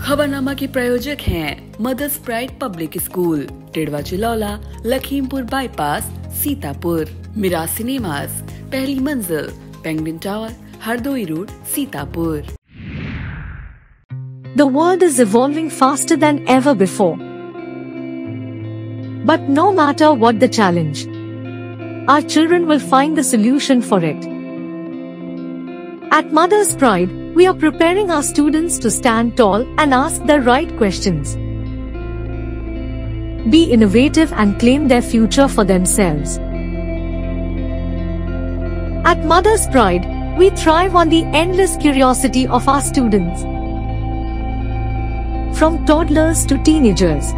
खबरनामा के प्रायोजक हैं Mother's Pride Public School, Tidwa Chilaula, Lakhimpur bypass, Sitapur. Mirage Cinemas, पहली मंजिल, Penguin Tower, Hardoi road, Sitapur. The world is evolving faster than ever before. But no matter what the challenge, our children will find the solution for it. At Mother's Pride, we are preparing our students to stand tall and ask the right questions, be innovative and claim their future for themselves. At Mother's Pride, we thrive on the endless curiosity of our students. From toddlers to teenagers,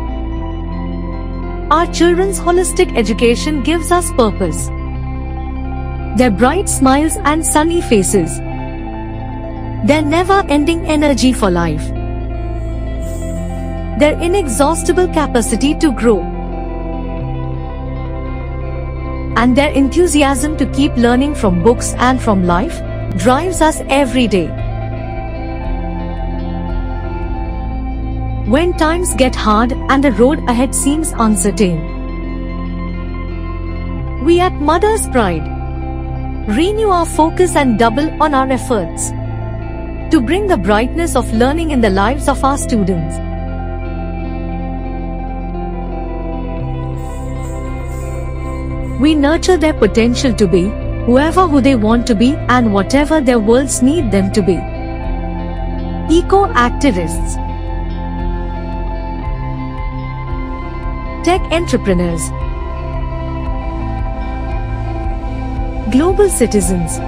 our children's holistic education gives us purpose. Their bright smiles and sunny faces, their never-ending energy for life, their inexhaustible capacity to grow, and their enthusiasm to keep learning from books and from life drives us every day. When times get hard and the road ahead seems uncertain, we at Mother's Pride renew our focus and double on our efforts to bring the brightness of learning in the lives of our students. We nurture their potential to be whoever who they want to be and whatever their worlds need them to be. Eco-activists, tech entrepreneurs, global citizens,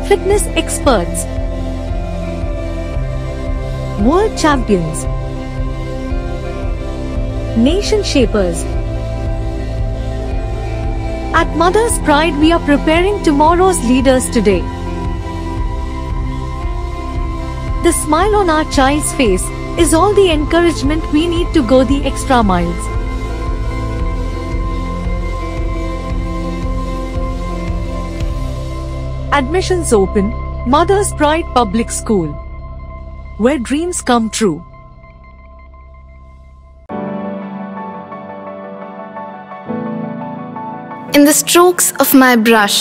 fitness experts, world champions, nation shapers. At Mother's Pride, we are preparing tomorrow's leaders today. The smile on our child's face is all the encouragement we need to go the extra miles. Admissions open, Mother's Pride Public School, where dreams come true. In the strokes of my brush,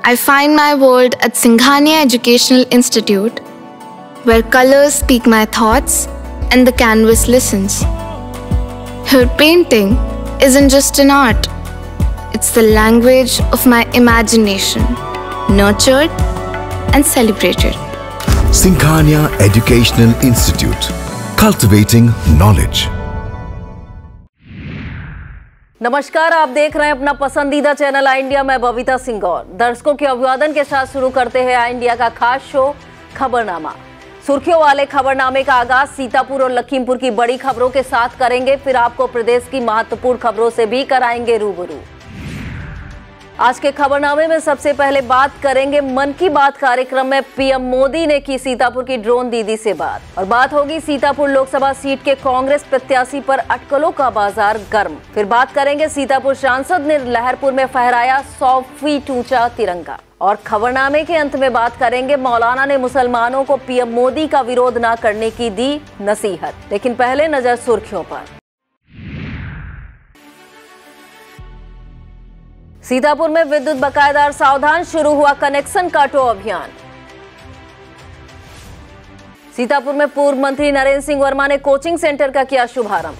I find my world at Singhania Educational Institute, where colors speak my thoughts and the canvas listens. Her painting isn't just an art, it's the language of my imagination, nurtured and celebrated. Singhania Educational Institute, cultivating knowledge. नमस्कार, आप देख रहे हैं अपना पसंदीदा channel आई India. मैं बबीता सिंह और दर्शकों के अभिवादन के साथ शुरू करते हैं आई इंडिया का खास शो खबरनामा। सुर्खियों वाले खबरनामे का आगाज सीतापुर और लखीमपुर की बड़ी खबरों के साथ करेंगे, फिर आपको प्रदेश की महत्वपूर्ण खबरों से भी कराएंगे रूबरू। आज के खबरनामे में सबसे पहले बात करेंगे मन की बात कार्यक्रम में पीएम मोदी ने की सीतापुर की ड्रोन दीदी से बात, और बात होगी सीतापुर लोकसभा सीट के कांग्रेस प्रत्याशी पर अटकलों का बाजार गर्म। फिर बात करेंगे सीतापुर सांसद ने लहरपुर में फहराया 100 फीट ऊंचा तिरंगा, और खबरनामे के अंत में बात करेंगे मौलाना ने मुसलमानों को पीएम मोदी का विरोध न करने की दी नसीहत। लेकिन पहले नजर सुर्खियों पर। सीतापुर में विद्युत बकायेदार सावधान, शुरू हुआ कनेक्शन काटो अभियान। सीतापुर में पूर्व मंत्री नरेंद्र सिंह वर्मा ने कोचिंग सेंटर का किया शुभारंभ।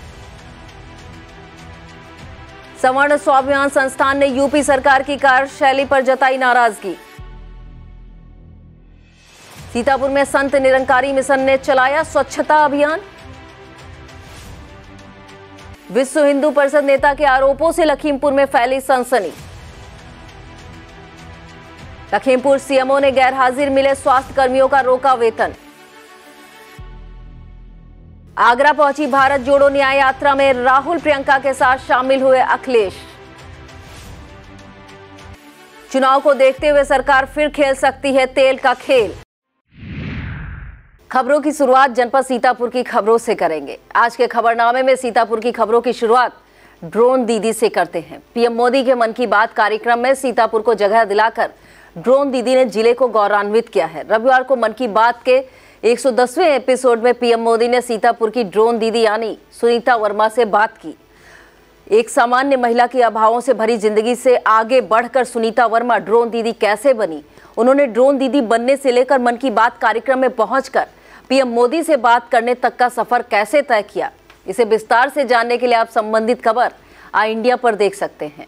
सवर्ण स्वाभिमान संस्थान ने यूपी सरकार की कार्यशैली पर जताई नाराजगी। सीतापुर में संत निरंकारी मिशन ने चलाया स्वच्छता अभियान। विश्व हिंदू परिषद नेता के आरोपों से लखीमपुर में फैली सनसनी। लखीमपुर सीएमओ ने गैरहाजिर मिले स्वास्थ्य कर्मियों का रोका वेतन। आगरा पहुंची भारत जोड़ो न्याय यात्रा में राहुल प्रियंका के साथ शामिल हुए अखिलेश। चुनाव को देखते हुए सरकार फिर खेल सकती है तेल का खेल। खबरों की शुरुआत जनपद सीतापुर की खबरों से करेंगे। आज के खबरनामे में सीतापुर की खबरों की शुरुआत ड्रोन दीदी से करते हैं। पीएम मोदी के मन की बात कार्यक्रम में सीतापुर को जगह दिलाकर ड्रोन दीदी ने जिले को गौरवान्वित किया है। रविवार को मन की बात के 110वें एपिसोड में पीएम मोदी ने सीतापुर की ड्रोन दीदी यानी सुनीता वर्मा से बात की। एक सामान्य महिला की अभावों से भरी जिंदगी से आगे बढ़कर सुनीता वर्मा ड्रोन दीदी कैसे बनी, उन्होंने ड्रोन दीदी बनने से लेकर मन की बात कार्यक्रम में पहुंचकर पीएम मोदी से बात करने तक का सफर कैसे तय किया, इसे विस्तार से जानने के लिए आप संबंधित खबर आई इंडिया पर देख सकते हैं।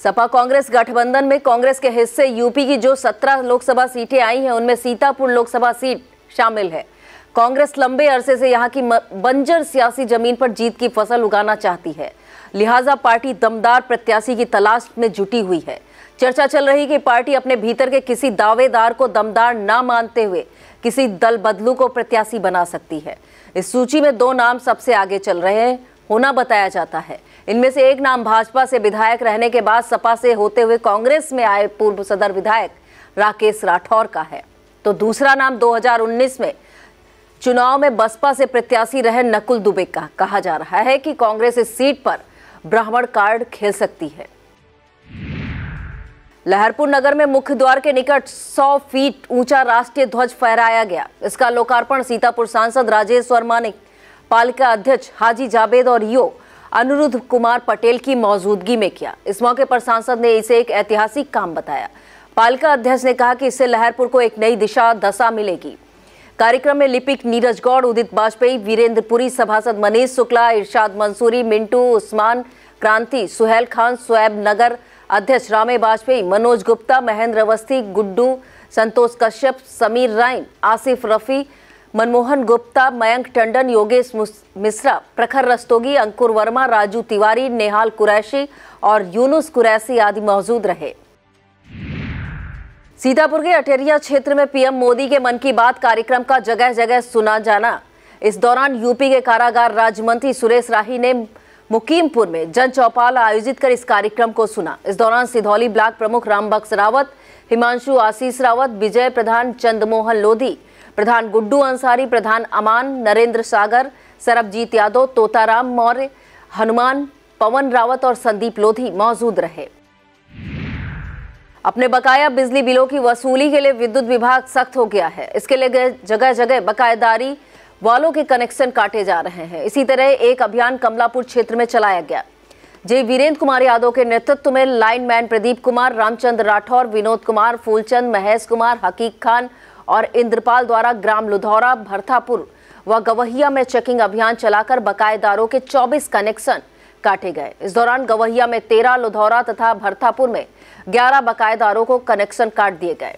सपा कांग्रेस गठबंधन में कांग्रेस के हिस्से यूपी की जो 17 लोकसभा सीटें आई हैं, उनमें सीतापुर लोकसभा सीट शामिल है। कांग्रेस लंबे अरसे से यहां की बंजर सियासी जमीन पर जीत की फसल उगाना चाहती है, लिहाजा पार्टी दमदार प्रत्याशी की तलाश में जुटी हुई है। चर्चा चल रही कि पार्टी अपने भीतर के किसी दावेदार को दमदार ना मानते हुए किसी दल बदलू को प्रत्याशी बना सकती है। इस सूची में 2 नाम सबसे आगे चल रहे होना बताया जाता है। इनमें से एक नाम भाजपा से विधायक रहने के बाद सपा से होते हुए कांग्रेस में आए पूर्व सदर विधायक राकेश राठौर का है, तो दूसरा नाम 2019 में चुनाव में बसपा से प्रत्याशी रहे नकुल दुबे का। कहा जा रहा है कि कांग्रेस इस सीट पर ब्राह्मण कार्ड खेल सकती है। लहरपुर नगर में मुख्य द्वार के निकट 100 फीट ऊंचा राष्ट्रीय ध्वज फहराया गया। इसका लोकार्पण सीतापुर सांसद राजेश वर्मा ने पालिका अध्यक्ष हाजी जावेद और ईओ अनिरुद्ध कुमार पटेल की मौजूदगी में किया। इस मौके पर सांसद ने इसे एक ऐतिहासिक काम बताया। पालिका अध्यक्ष ने कहा कि इससे लहरपुर को एक नई दशा मिलेगी। कार्यक्रम में लिपिक नीरज गौड़, उदित बाजपेयी, वीरेंद्रपुरी, सभासद मनीष शुक्ला, इरशाद मंसूरी, मिंटू, उस्मान क्रांति, सुहेल खान, सोएब नगर अध्यक्ष रामे बाजपेयी, मनोज गुप्ता, महेंद्र अवस्थी, गुड्डू, संतोष कश्यप, समीर राइन, आसिफ रफी, मनमोहन गुप्ता, मयंक टंडन, योगेश मिश्रा, प्रखर रस्तोगी, अंकुर वर्मा, राजू तिवारी, नेहाल कुरैशी और यूनुस कुरैशी आदि मौजूद रहे। सीतापुर के अटेरिया क्षेत्र में पीएम मोदी के मन की बात कार्यक्रम का जगह जगह सुना जाना। इस दौरान यूपी के कारागार राज्य मंत्री सुरेश राही ने मुकीमपुर में जन चौपाल आयोजित कर इस कार्यक्रम को सुना। इस दौरान सिधौली ब्लॉक प्रमुख रामबक्स रावत, हिमांशु आशीष रावत, विजय प्रधान, चंद्रमोहन लोधी, प्रधान गुड्डू अंसारी, प्रधान अमान, नरेंद्र सागर, सरबजीत यादव, तोताराम मौर्य, हनुमान, पवन रावत और संदीप लोधी मौजूद रहे। अपने बकाया बिजली बिलों की वसूली के लिए विद्युत विभाग सख्त हो गया है। इसके लिए जगह जगह बकायेदारी वालों के कनेक्शन काटे जा रहे हैं। इसी तरह एक अभियान कमलापुर क्षेत्र में चलाया गया। जे वीरेंद्र कुमार यादव के नेतृत्व में लाइनमैन प्रदीप कुमार, रामचंद्र राठौर, विनोद कुमार, फूलचंद, महेश कुमार, हकीक खान और इंद्रपाल द्वारा ग्राम लुधौरा, भरथापुर व गवहिया में चेकिंग अभियान चलाकर बकायेदारों के 24 कनेक्शन काटे गए। इस दौरान गवहिया में 13, लुधौरा तथा भरथापुर में 11 बकायेदारों को कनेक्शन काट दिए गए।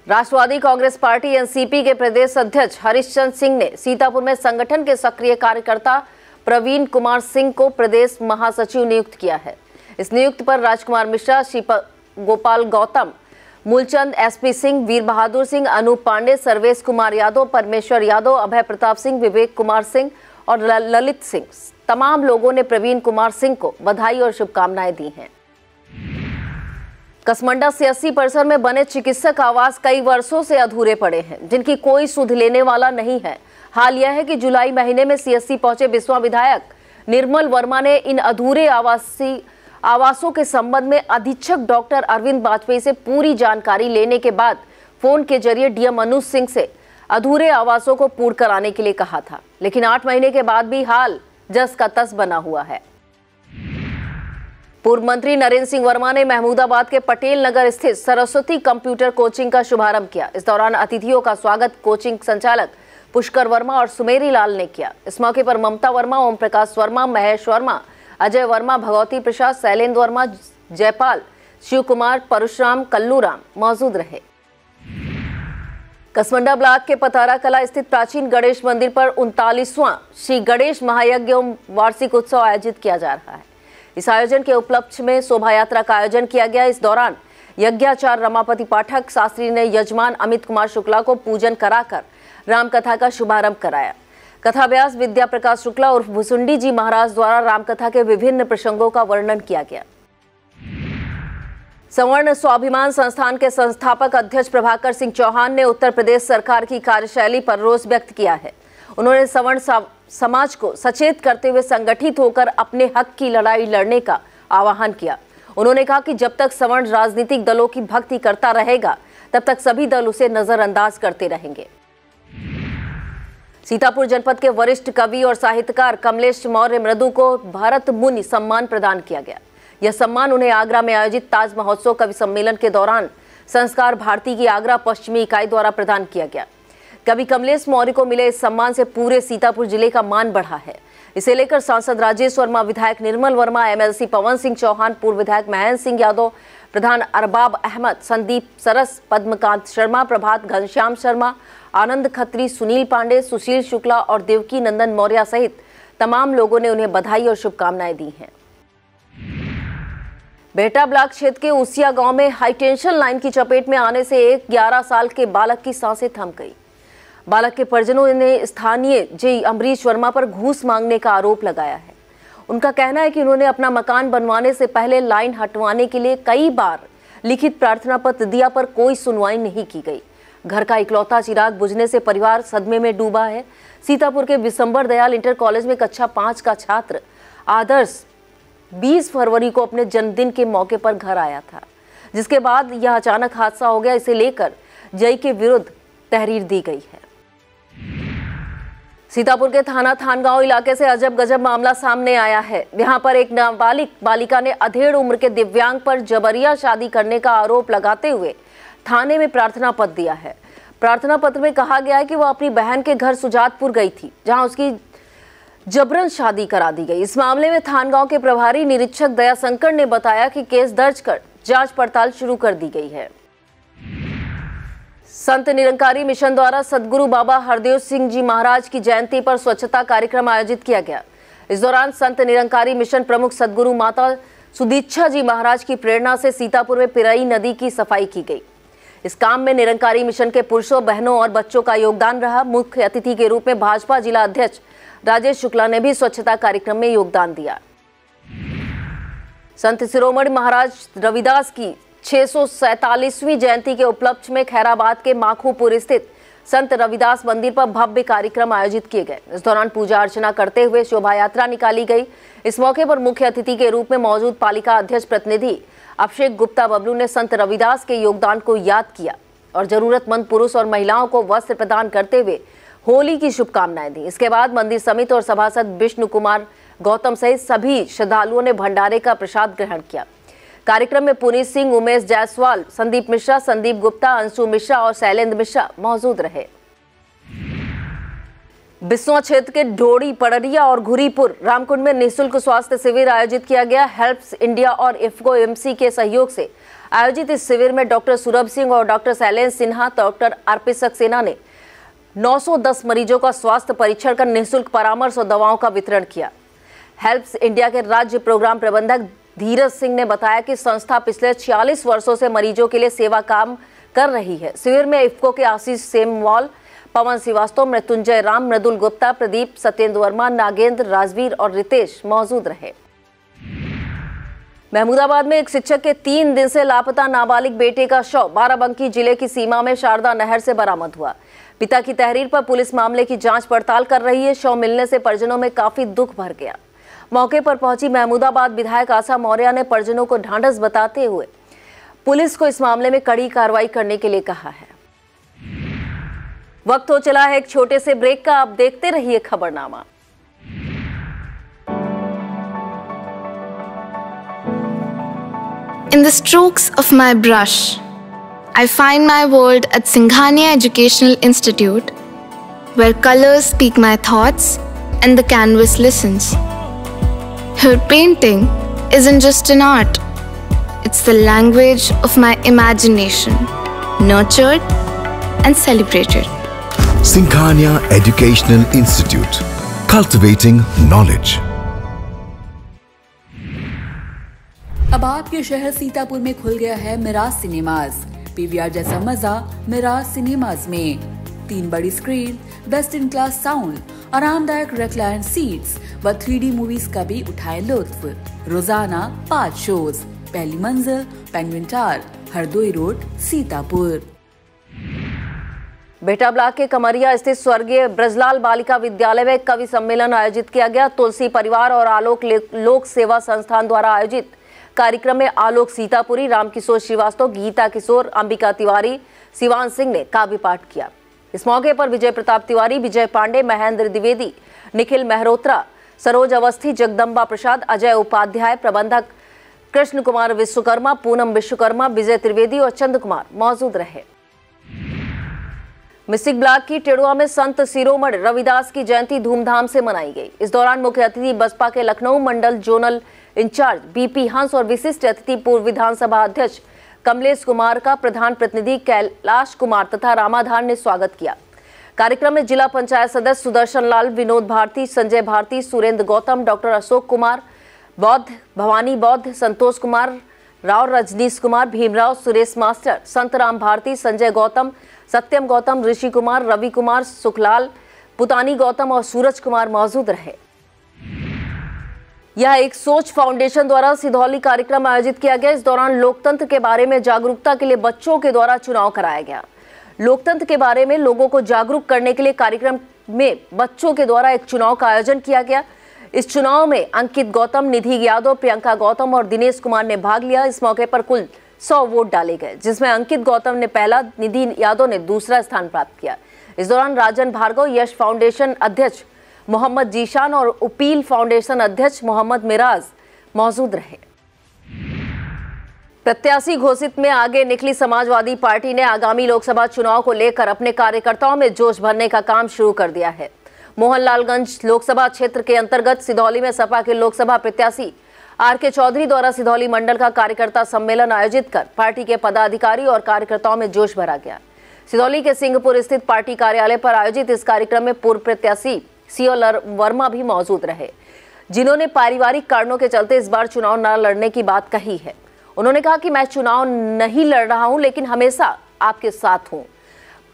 राष्ट्रवादी कांग्रेस पार्टी एनसीपी के प्रदेश अध्यक्ष हरीशचंद्र सिंह ने सीतापुर में संगठन के सक्रिय कार्यकर्ता प्रवीण कुमार सिंह को प्रदेश महासचिव नियुक्त किया है। इस नियुक्ति पर राजकुमार मिश्रा, श्री गोपाल गौतम, मूलचंद, एसपी सिंह, वीर बहादुर सिंह, अनूप पांडे, सर्वेश कुमार यादव, परमेश्वर यादव, अभय प्रताप सिंह, विवेक कुमार सिंह और ललित सिंह, तमाम लोगों ने प्रवीण कुमार सिंह को बधाई और शुभकामनाएं दी हैं। कसमंडा सीएससी परिसर में बने चिकित्सक आवास कई वर्षों से अधूरे पड़े हैं, जिनकी कोई सुध लेने वाला नहीं है। हाल यह है कि जुलाई महीने में सीएससी पहुंचे बिस्वा विधायक निर्मल वर्मा ने इन अधूरे आवासों के संबंध में अधीक्षक डॉक्टर अरविंद बाजपेयी से पूरी जानकारी लेने के बाद फोन के जरिए डीएम अनुज सिंह से अधूरे आवासों को पूर्ण कराने के लिए कहा था, लेकिन 8 महीने के बाद भी हाल जस का तस बना हुआ है। पूर्व मंत्री नरेंद्र सिंह वर्मा ने महमूदाबाद के पटेल नगर स्थित सरस्वती कंप्यूटर कोचिंग का शुभारंभ किया। इस दौरान अतिथियों का स्वागत कोचिंग संचालक पुष्कर वर्मा और सुमेरी लाल ने किया। इस मौके पर ममता वर्मा, ओम प्रकाश वर्मा, महेश वर्मा, अजय वर्मा, भगवती प्रसाद, शैलेंद्र वर्मा, जयपाल, शिव कुमार, परशुराम, कल्लूराम मौजूद रहे। कसमंडा ब्लॉक के पतारा कला स्थित प्राचीन गणेश मंदिर पर 39वां श्री गणेश महायज्ञ वार्षिक उत्सव आयोजित किया जा रहा है। इस आयोजन के उपलक्ष्य में शोभा यात्रा का आयोजन किया गया। इस दौरान यज्ञाचार्य रमापति पाठक शास्त्री ने यजमान अमित कुमार शुक्ला को पूजन कराकर रामकथा का शुभारंभ कराया। कथा व्यास विद्या प्रकाश शुक्ला उर्फ भुसुंडी जी महाराज द्वारा रामकथा के विभिन्न प्रसंगों का वर्णन किया गया। सवर्ण स्वाभिमान संस्थान के संस्थापक अध्यक्ष प्रभाकर सिंह चौहान ने उत्तर प्रदेश सरकार की कार्यशैली पर रोष व्यक्त किया है। उन्होंने सवर्ण समाज को सचेत करते हुए संगठित होकर अपने हक की लड़ाई लड़ने का आह्वान किया। उन्होंने कहा कि जब तक सवर्ण राजनीतिक दलों की भक्ति करता रहेगा तब तक सभी दल उसे नजरअंदाज करते रहेंगे। सीतापुर जनपद के वरिष्ठ कवि और साहित्यकार कमलेश मौर्य मृदु को भारत मुनि सम्मान प्रदान किया गया। यह सम्मान उन्हें आगरा में आयोजित ताज महोत्सव कवि सम्मेलन के दौरान संस्कार भारती की आगरा पश्चिमी इकाई द्वारा प्रदान किया गया। कवि कमलेश मौर्य को मिले इस सम्मान से पूरे सीतापुर जिले का मान बढ़ा है। इसे लेकर सांसद राजेश वर्मा, विधायक निर्मल वर्मा, एमएलसी पवन सिंह चौहान, पूर्व विधायक महेंद्र सिंह यादव, प्रधान अरबाब अहमद, संदीप सरस, पद्मकांत शर्मा, प्रभात घनश्याम शर्मा, आनंद खत्री, सुनील पांडे, सुशील शुक्ला और देवकी नंदन मौर्य सहित तमाम लोगों ने उन्हें बधाई और शुभकामनाएं दी हैं। बेहटा ब्लॉक क्षेत्र के उसिया गांव में हाईटेंशन लाइन की चपेट में आने से एक 11 साल के बालक की सांसें थम गई। बालक के परिजनों ने स्थानीय जे अमरीश वर्मा पर घूस मांगने का आरोप लगाया है। उनका कहना है कि उन्होंने अपना मकान बनवाने से पहले लाइन हटवाने के लिए कई बार लिखित प्रार्थना पत्र दिया पर कोई सुनवाई नहीं की गई। घर का इकलौता चिराग बुझने से परिवार सदमे में डूबा है। सीतापुर के विशंबर दयाल इंटर कॉलेज में कक्षा 5 का छात्र आदर्श 20 फरवरी को अपने जन्मदिन के मौके पर घर आया था, जिसके बाद यह अचानक हादसा हो गया। इसे लेकर जय के विरुद्ध तहरीर दी गई है। सीतापुर के थाना थानगांव इलाके से अजब गजब मामला सामने आया है। यहां पर एक नाबालिग बालिका ने अधेड़ उम्र के दिव्यांग पर जबरिया शादी करने का आरोप लगाते हुए थाने में प्रार्थना पत्र दिया है। प्रार्थना पत्र में कहा गया है कि वह अपनी बहन के घर सुजातपुर गई थी, जहां उसकी जबरन शादी करा दी गई। इस मामले में थानगांव के प्रभारी निरीक्षक दयाशंकर ने बताया कि केस दर्ज कर जांच पड़ताल शुरू कर दी गई है। संत निरंकारी मिशन द्वारा सदगुरु बाबा हरदेव सिंह जी महाराज की जयंती पर स्वच्छता कार्यक्रम आयोजित किया गया। इस दौरान संत निरंकारी मिशन प्रमुख सदगुरु माता सुदीक्षा जी महाराज की प्रेरणा से सीतापुर में पिरई नदी की सफाई की गई। इस काम में निरंकारी मिशन के पुरुषों, बहनों और बच्चों का योगदान रहा। मुख्य अतिथि के रूप में भाजपा जिला अध्यक्ष राजेश शुक्ला ने भी स्वच्छता कार्यक्रम में योगदान दिया। संत शिरोमणि महाराज रविदास की 647वीं जयंती के उपलक्ष्य में खैराबाद के माखूपुर स्थित संत रविदास मंदिर पर भव्य कार्यक्रम आयोजित किए गए। इस दौरान पूजा अर्चना करते हुए शोभा यात्रा निकाली गई। इस मौके पर मुख्य अतिथि के रूप में मौजूद पालिका अध्यक्ष प्रतिनिधि अभिषेक गुप्ता बबलू ने संत रविदास के योगदान को याद किया और जरूरतमंद पुरुष और महिलाओं को वस्त्र प्रदान करते हुए होली की शुभकामनाएं दी। इसके बाद मंदिर समिति और सभासद विष्णु कुमार गौतम सहित सभी श्रद्धालुओं ने भंडारे का प्रसाद ग्रहण किया। कार्यक्रम में पुनीत सिंह, उमेश जायसवाल, संदीप मिश्रा, संदीप गुप्ता, अंशु मिश्रा और शैलेंद्र मिश्रा मौजूद रहे। बिस्वा क्षेत्र के ढोड़ी, पड़रिया और घुरीपुर रामकुंड में निःशुल्क स्वास्थ्य शिविर आयोजित किया गया। हेल्प्स इंडिया और इफ्को एमसी के सहयोग से आयोजित इस शिविर में डॉक्टर सुरभ सिंह और डॉक्टर शैलेंद्र सिन्हा, डॉक्टर अर्पित सक्सेना ने 910 मरीजों का स्वास्थ्य परीक्षण कर निःशुल्क परामर्श और दवाओं का वितरण किया। हेल्प्स इंडिया के राज्य प्रोग्राम प्रबंधक धीरज सिंह ने बताया कि संस्था पिछले 46 वर्षों से मरीजों के लिए सेवा काम कर रही है। शिविर में इफ्को के आशीष सेमवाल, पवन श्रीवास्तव, मृत्युंजय राम, मृदुल गुप्ता, प्रदीप, सत्येंद्र वर्मा, नागेंद्र, राजवीर और रितेश मौजूद रहे। महमूदाबाद में एक शिक्षक के 3 दिन से लापता नाबालिग बेटे का शव बाराबंकी जिले की सीमा में शारदा नहर से बरामद हुआ। पिता की तहरीर पर पुलिस मामले की जांच पड़ताल कर रही है। शव मिलने से परिजनों में काफी दुख भर गया। मौके पर पहुंची महमूदाबाद विधायक आशा मौर्य ने परिजनों को ढांढस बताते हुए पुलिस को इस मामले में कड़ी कार्रवाई करने के लिए कहा है। वक्त हो चला है एक छोटे से ब्रेक का। आप देखते रहिए खबरनामा। In the strokes of my brush, I find my world at Singhania Educational Institute, where colors speak my thoughts and the canvas listens. Her painting isn't just an art, it's the language of my imagination, nurtured and celebrated. Singhania Educational Institute, cultivating knowledge. अब आपके शहर सीतापुर में खुल गया है Miraj cinemas. PVR जैसा मजा Miraj cinemas में। 3 बड़ी screen, best in class sound, आरामदायक रिक्लाइन सीट्स व 3D मूवीज का भी उठाए लुत्फ। रोजाना 5 शोज। पहली मंजिल, Penguin Tower, Hardoi road, Sitapur. Behta block के कमरिया स्थित स्वर्गीय ब्रजलाल बालिका विद्यालय में कवि सम्मेलन आयोजित किया गया। तुलसी परिवार और आलोक लोक सेवा संस्थान द्वारा आयोजित कार्यक्रम में आलोक सीतापुरी, रामकिशोर श्रीवास्तव, गीता किशोर, अंबिका तिवारी, सिवान सिंह ने काव्य पाठ किया। इस मौके पर विजय प्रताप तिवारी, विजय पांडे, महेंद्र द्विवेदी, निखिल मेहरोत्रा, सरोज अवस्थी, जगदम्बा प्रसाद, अजय उपाध्याय, प्रबंधक कृष्ण कुमार विश्वकर्मा, पूनम विश्वकर्मा, विजय त्रिवेदी और चंद कुमार मौजूद रहे। मिस्टिक ब्लॉक की टेड़ुआ में संत शिरोमणि रविदास की जयंती धूमधाम से मनाई गई। इस दौरान मुख्य अतिथि बसपा के लखनऊ मंडल जोनल इंचार्ज बीपी हंस और विशिष्ट अतिथि पूर्व विधानसभा अध्यक्ष कमलेश कुमार का प्रधान प्रतिनिधि कैलाश कुमार तथा रामाधार ने स्वागत किया। कार्यक्रम में जिला पंचायत सदस्य सुदर्शन लाल, विनोद भारती, संजय भारती, सुरेंद्र गौतम, डॉक्टर अशोक कुमार बौद्ध, भवानी बौद्ध, संतोष कुमार राव, रजनीश कुमार, भीमराव, सुरेश मास्टर, संतराम भारती, संजय गौतम, सत्यम गौतम, ऋषि कुमार, रवि कुमार, सुखलाल, पुतानी गौतम और सूरज कुमार मौजूद रहे। यह एक सोच फाउंडेशन द्वारा सिधौली कार्यक्रम आयोजित किया गया। इस दौरान लोकतंत्र के बारे में जागरूकता के लिए बच्चों के द्वारा चुनाव कराया गया। लोकतंत्र के बारे में लोगों को जागरूक करने के लिए कार्यक्रम में बच्चों के द्वारा एक चुनाव का आयोजन किया गया। इस चुनाव में अंकित गौतम, निधि यादव, प्रियंका गौतम और दिनेश कुमार ने भाग लिया। इस मौके पर कुल 100 वोट डाले गए, जिसमें अंकित गौतम ने पहला, निधि यादव ने दूसरा स्थान प्राप्त किया। इस दौरान राजन भार्गव, यश फाउंडेशन अध्यक्ष मोहम्मद जीशान और उपील फाउंडेशन अध्यक्ष मोहम्मद मिराज मौजूद रहे। प्रत्याशी घोषित में आगे निकली समाजवादी पार्टी ने आगामी लोकसभा चुनाव को लेकर अपने कार्यकर्ताओं में जोश भरने का काम शुरू कर दिया है। मोहनलालगंज लोकसभा क्षेत्र के अंतर्गत सिधौली में सपा के लोकसभा प्रत्याशी आर.के. चौधरी द्वारा सिधौली मंडल का कार्यकर्ता सम्मेलन आयोजित कर पार्टी के पदाधिकारी और कार्यकर्ताओं में जोश भरा गया। सिधौली के सिंहपुर स्थित पार्टी कार्यालय पर आयोजित इस कार्यक्रम में पूर्व प्रत्याशी सीओ वर्मा भी मौजूद रहे, जिन्होंने पारिवारिक कारणों के चलते इस बार चुनाव न लड़ने की बात कही है। उन्होंने कहा कि मैं चुनाव नहीं लड़ रहा हूं, लेकिन हमेशा आपके साथ हूं।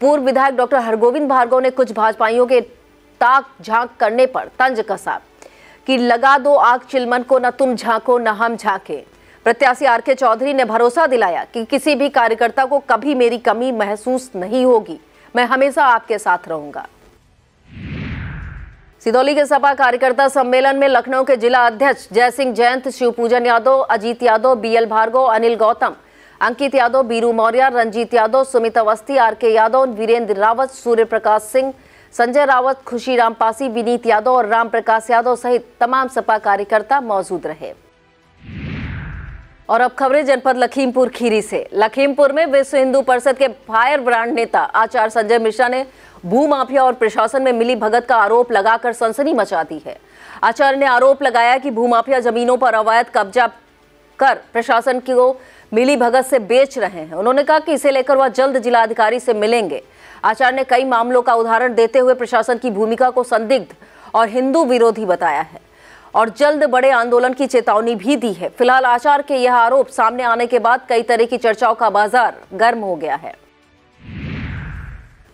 पूर्व विधायक डॉक्टर हरगोविंद भार्गव ने कुछ भाजपाइयों के ताक झांक करने पर तंज कसा कि लगा दो आग चिलमन को, न तुम झांको न हम झांके। प्रत्याशी आर.के. चौधरी ने भरोसा दिलाया कि किसी भी कार्यकर्ता को कभी मेरी कमी महसूस नहीं होगी, मैं हमेशा आपके साथ रहूंगा। सिधौली के सपा कार्यकर्ता सम्मेलन में लखनऊ के जिला अध्यक्ष जयसिंह जयंत, शिवपूजन यादव, अजीत यादव, बीएल भार्गव, अनिल गौतम, अंकित यादव, बीरू मौर्य, रंजीत यादव, सुमित अवस्थी, आर.के. यादव, वीरेंद्र रावत, सूर्य प्रकाश सिंह, संजय रावत, खुशीराम पासी, विनीत यादव और राम प्रकाश यादव सहित तमाम सपा कार्यकर्ता मौजूद रहे। और अब खबरें जनपद लखीमपुर खीरी से। लखीमपुर में विश्व हिंदू परिषद के फायर ब्रांड नेता आचार्य संजय मिश्रा ने भूमाफिया और प्रशासन में मिली भगत का आरोप लगाकर सनसनी मचा दी है। आचार्य ने आरोप लगाया कि भूमाफिया जमीनों पर अवैध कब्जा कर प्रशासन को मिली भगत से बेच रहे हैं। उन्होंने कहा कि इसे लेकर वह जल्द जिलाधिकारी से मिलेंगे। आचार्य ने कई मामलों का उदाहरण देते हुए प्रशासन की भूमिका को संदिग्ध और हिंदू विरोधी बताया है और जल्द बड़े आंदोलन की चेतावनी भी दी है। फिलहाल आचार्य के यह आरोप सामने आने के बाद कई तरह की चर्चाओं का बाजार गर्म हो गया है।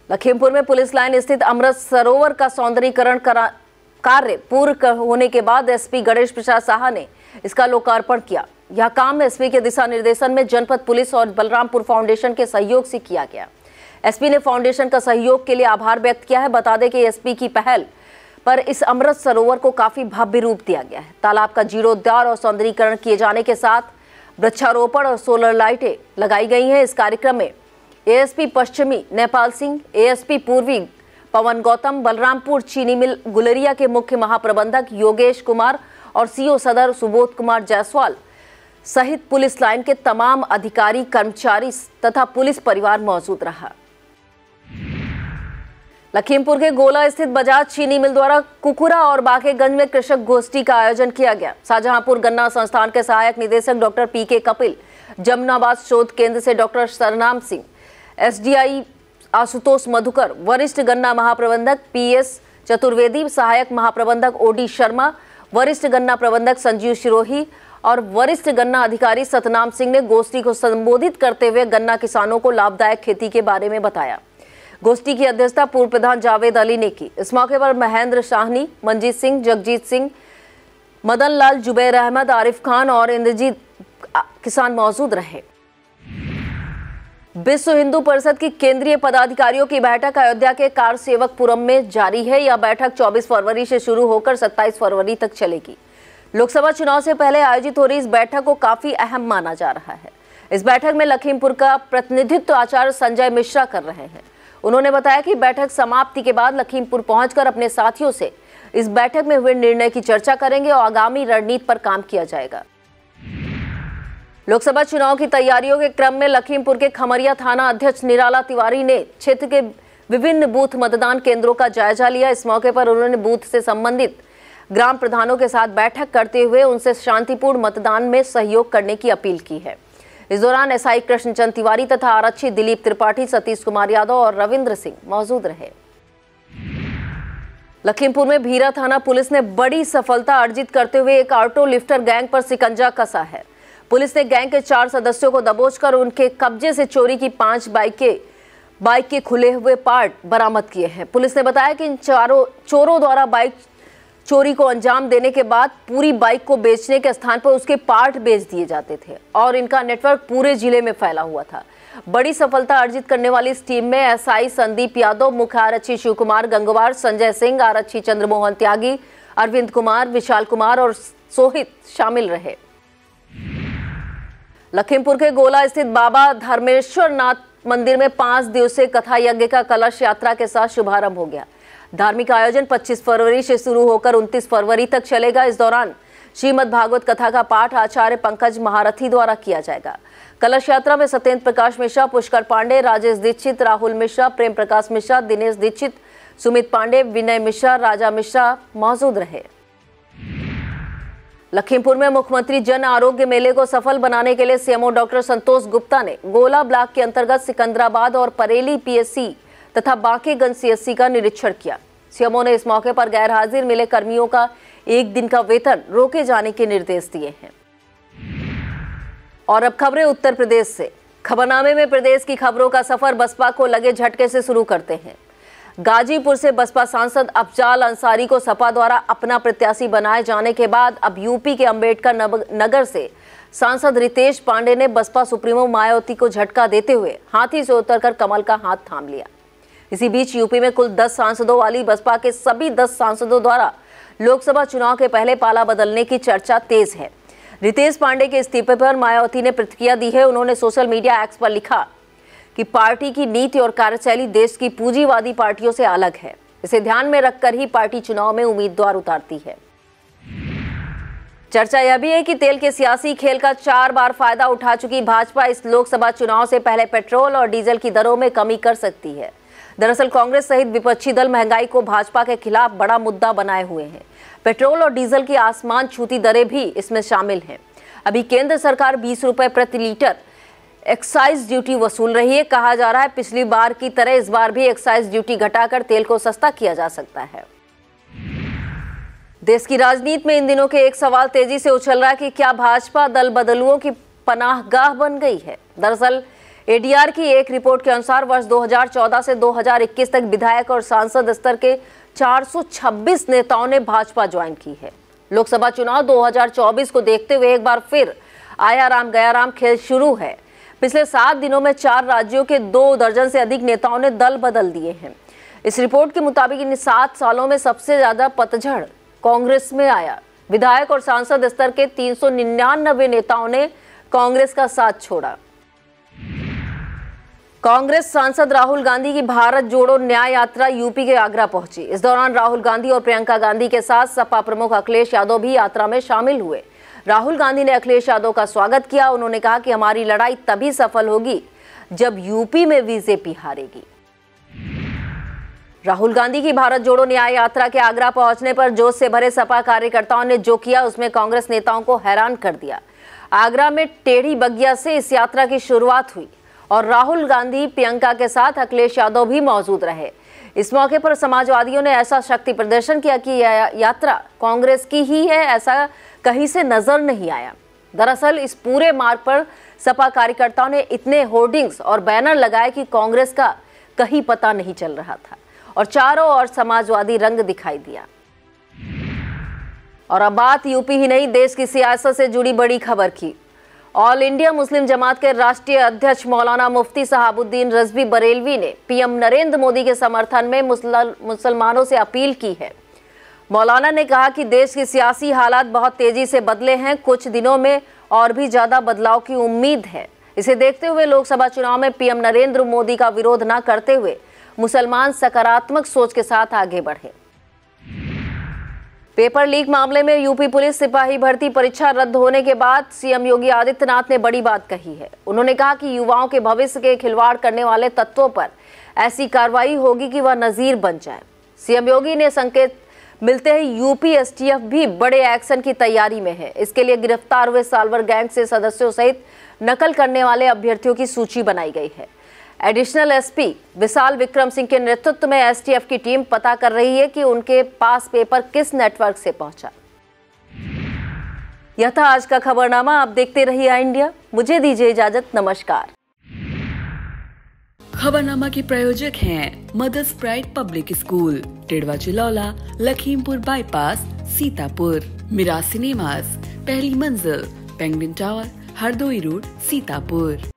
लखीमपुर में पुलिस लाइन स्थित अमृत सरोवर का सौंदर्यीकरण कार्य पूर्ण होने के बाद एसपी गणेश प्रसाद साहा ने इसका लोकार्पण किया। यह काम एसपी के दिशा निर्देशन में जनपद पुलिस और बलरामपुर फाउंडेशन के सहयोग से किया गया। एसपी ने फाउंडेशन का सहयोग के लिए आभार व्यक्त किया है। बता दें कि एसपी की पहल पर इस अमृत सरोवर को काफी भव्य रूप दिया गया है। तालाब का जीर्णोद्धार और सौंदर्यीकरण किए जाने के साथ वृक्षारोपण और सोलर लाइटें लगाई गई हैं। इस कार्यक्रम में एएसपी पश्चिमी नेपाल सिंह, एएसपी पूर्वी पवन गौतम, बलरामपुर चीनी मिल गुलरिया के मुख्य महाप्रबंधक योगेश कुमार और सीओ सदर सुबोध कुमार जायसवाल सहित पुलिस लाइन के तमाम अधिकारी, कर्मचारी तथा पुलिस परिवार मौजूद रहा। लखीमपुर के गोला स्थित बजाज चीनी मिल द्वारा कुकुरा और बाकेगंज में कृषक गोष्ठी का आयोजन किया गया। शाहजहांपुर गन्ना संस्थान के सहायक निदेशक डॉक्टर पीके कपिल, जमुनाबाद शोध केंद्र से डॉक्टर सरनाम सिंह, एसडीआई आशुतोष मधुकर, वरिष्ठ गन्ना महाप्रबंधक पीएस चतुर्वेदी, सहायक महाप्रबंधक ओडी शर्मा, वरिष्ठ गन्ना प्रबंधक संजीव शिरोही और वरिष्ठ गन्ना अधिकारी सतनाम सिंह ने गोष्ठी को संबोधित करते हुए गन्ना किसानों को लाभदायक खेती के बारे में बताया। गोष्ठी की अध्यक्षता पूर्व प्रधान जावेद अली ने की। इस मौके पर महेंद्र शाहनी, मंजीत सिंह, जगजीत सिंह, मदन लाल, जुबैर अहमद, आरिफ खान और इंद्रजीत किसान मौजूद रहे। विश्व हिंदू परिषद की केंद्रीय पदाधिकारियों की बैठक अयोध्या के कार सेवकपुरम में जारी है। यह बैठक 24 फरवरी से शुरू होकर 27 फरवरी तक चलेगी। लोकसभा चुनाव से पहले आयोजित हो रही इस बैठक को काफी अहम माना जा रहा है। इस बैठक में लखीमपुर का प्रतिनिधित्व आचार्य संजय मिश्रा कर रहे हैं। उन्होंने बताया कि बैठक समाप्ति के बाद लखीमपुर पहुंचकर अपने साथियों से इस बैठक में हुए निर्णय की चर्चा करेंगे और आगामी रणनीति पर काम किया जाएगा। लोकसभा चुनाव की तैयारियों के क्रम में लखीमपुर के खमरिया थाना अध्यक्ष निराला तिवारी ने क्षेत्र के विभिन्न बूथ मतदान केंद्रों का जायजा लिया। इस मौके पर उन्होंने बूथ से संबंधित ग्राम प्रधानों के साथ बैठक करते हुए उनसे शांतिपूर्ण मतदान में सहयोग करने की अपील की है। इस दौरान एसआई कृष्णचंद तिवारी तथा आरक्षी दिलीप त्रिपाठी, सतीश कुमार यादव और रविंद्र सिंह मौजूद रहे। लखीमपुर में भीरा थाना पुलिस ने बड़ी सफलता अर्जित करते हुए एक ऑटो लिफ्टर गैंग पर शिकंजा कसा है। पुलिस ने गैंग के 4 सदस्यों को दबोचकर उनके कब्जे से चोरी की 5 बाइक के खुले हुए पार्ट बरामद किए हैं। पुलिस ने बताया कि इन चोरों द्वारा बाइक चोरी को अंजाम देने के बाद पूरी बाइक को बेचने के स्थान पर उसके पार्ट बेच दिए जाते थे और इनका नेटवर्क पूरे जिले में फैला हुआ था। बड़ी सफलता अर्जित करने वाली इस टीम में एसआई संदीप यादव, मुख्य आरक्षी शिव कुमार गंगवार, संजय सिंह, आरक्षी चंद्रमोहन त्यागी, अरविंद कुमार, विशाल कुमार और सोहित शामिल रहे। लखीमपुर के गोला स्थित बाबा धर्मेश्वर नाथ मंदिर में 5 दिवसीय कथा यज्ञ का कलश यात्रा के साथ शुभारंभ हो गया। धार्मिक आयोजन 25 फरवरी से शुरू होकर 29 फरवरी तक चलेगा। इस दौरान श्रीमद् भागवत कथा का पाठ आचार्य पंकज महारथी द्वारा किया जाएगा। कलश यात्रा में सत्येंद्र प्रकाश मिश्रा, पुष्कर पांडे, राजेश दीक्षित, राहुल मिश्रा, प्रेम प्रकाश मिश्रा, दिनेश दीक्षित, सुमित पांडे, विनय मिश्रा, राजा मिश्रा मौजूद रहे। लखीमपुर में मुख्यमंत्री जन आरोग्य मेले को सफल बनाने के लिए सीएमओ डॉक्टर संतोष गुप्ता ने गोला ब्लॉक के अंतर्गत सिकंदराबाद और परेली पीएससी तथा बांकीगंज सीएससी का निरीक्षण किया। सीएमओ ने इस मौके पर गैर हाजिर मिले कर्मियों का 1 दिन का वेतन रोके जाने के निर्देश दिए हैं। और अब खबरें उत्तर प्रदेश से। खबरनामे में प्रदेश की खबरों का सफर बसपा को लगे झटके से शुरू करते हैं। गाजीपुर से बसपा सांसद अफजाल अंसारी को सपा द्वारा अपना प्रत्याशी बनाए जाने के बाद अब यूपी के अंबेडकर नगर से सांसद रितेश पांडे ने बसपा सुप्रीमो मायावती को झटका देते हुए हाथी से उतरकर कमल का हाथ थाम लिया। इसी बीच यूपी में कुल 10 सांसदों वाली बसपा के सभी 10 सांसदों द्वारा लोकसभा चुनाव के पहले पाला बदलने की चर्चा तेज है। रितेश पांडे के इस्तीफे पर मायावती ने प्रतिक्रिया दी है। उन्होंने सोशल मीडिया एक्स पर लिखा कि पार्टी की नीति और कार्यशैली देश की पूंजीवादी पार्टियों से अलग है। इसे ध्यान में रखकर ही पार्टी चुनाव में उम्मीदवार उतारती है। चर्चा यह भी है कि तेल के सियासी खेल का 4 बार फायदा उठा चुकी भाजपा इस लोकसभा चुनाव से पहले पेट्रोल और डीजल की दरों में कमी कर सकती है। दरअसल कांग्रेस सहित विपक्षी दल महंगाई को भाजपा के खिलाफ बड़ा मुद्दा बनाए हुए हैं। पेट्रोल और डीजल की आसमान छूती दरें भी इसमें शामिल हैं। अभी केंद्र सरकार 20 रुपए प्रति लीटर एक्साइज ड्यूटी वसूल रही है। कहा जा रहा है पिछली बार की तरह इस बार भी एक्साइज ड्यूटी घटाकर तेल को सस्ता किया जा सकता है। देश की राजनीति में इन दिनों के एक सवाल तेजी से उछल रहा है कि क्या भाजपा दल बदलुओं की पनाहगाह बन गई है। दरअसल एडीआर की एक रिपोर्ट के अनुसार वर्ष 2014 से 2021 तक विधायक और सांसद स्तर के 426 नेताओं ने भाजपा ज्वाइन की है। लोकसभा चुनाव 2024 को देखते हुए एक बार फिर आया राम गया राम खेल शुरू है। पिछले 7 दिनों में 4 राज्यों के 2 दर्जन से अधिक नेताओं ने दल बदल दिए हैं। इस रिपोर्ट के मुताबिक इन 7 सालों में सबसे ज्यादा पतझड़ कांग्रेस में आया। विधायक और सांसद स्तर के 399 नेताओं ने कांग्रेस का साथ छोड़ा। कांग्रेस सांसद राहुल गांधी की भारत जोड़ो न्याय यात्रा यूपी के आगरा पहुंची। इस दौरान राहुल गांधी और प्रियंका गांधी के साथ सपा प्रमुख अखिलेश यादव भी यात्रा में शामिल हुए। राहुल गांधी ने अखिलेश यादव का स्वागत किया। उन्होंने कहा कि हमारी लड़ाई तभी सफल होगी जब यूपी में बीजेपी हारेगी। राहुल गांधी की भारत जोड़ो न्याय यात्रा के आगरा पहुंचने पर जोश से भरे सपा कार्यकर्ताओं ने जो किया उसमें कांग्रेस नेताओं को हैरान कर दिया। आगरा में टेढ़ी बगिया से इस यात्रा की शुरुआत हुई और राहुल गांधी, प्रियंका के साथ अखिलेश यादव भी मौजूद रहे। इस मौके पर समाजवादियों ने ऐसा शक्ति प्रदर्शन किया कि यह यात्रा कांग्रेस की ही है, ऐसा कहीं से नजर नहीं आया। दरअसल इस पूरे मार्ग पर सपा कार्यकर्ताओं ने इतने होर्डिंग्स और बैनर लगाए कि कांग्रेस का कहीं पता नहीं चल रहा था और चारों ओर समाजवादी रंग दिखाई दिया। और अब बात यूपी ही नहीं, देश की सियासत से जुड़ी बड़ी खबर की। ऑल इंडिया मुस्लिम जमात के राष्ट्रीय अध्यक्ष मौलाना मुफ्ती साहबुद्दीन रज़वी बरेलवी ने पीएम नरेंद्र मोदी के समर्थन में मुसलमानों से अपील की है। मौलाना ने कहा कि देश की सियासी हालात बहुत तेजी से बदले हैं, कुछ दिनों में और भी ज्यादा बदलाव की उम्मीद है। इसे देखते हुए लोकसभा चुनाव में पीएम नरेंद्र मोदी का विरोध न करते हुए मुसलमान सकारात्मक सोच के साथ आगे बढ़े। पेपर लीक मामले में यूपी पुलिस सिपाही भर्ती परीक्षा रद्द होने के बाद सीएम योगी आदित्यनाथ ने बड़ी बात कही है। उन्होंने कहा कि युवाओं के भविष्य के खिलवाड़ करने वाले तत्वों पर ऐसी कार्रवाई होगी कि वह नजीर बन जाए। सीएम योगी ने संकेत मिलते ही यूपी एसटीएफ भी बड़े एक्शन की तैयारी में है। इसके लिए गिरफ्तार हुए साल्वर गैंग से सदस्यों सहित नकल करने वाले अभ्यर्थियों की सूची बनाई गई है। एडिशनल एसपी विशाल विक्रम सिंह के नेतृत्व में एसटीएफ की टीम पता कर रही है कि उनके पास पेपर किस नेटवर्क से पहुंचा। यह था आज का खबरनामा। आप देखते रहिए आई इंडिया। मुझे दीजिए इजाजत। नमस्कार। खबरनामा के प्रायोजक हैं Mother's Pride Public School, Tidwa Chilaula, Lakhimpur bypass, Sitapur. Mirage Cinemas, पहली मंजिल, Penguin Tower, Hardoi road, Sitapur.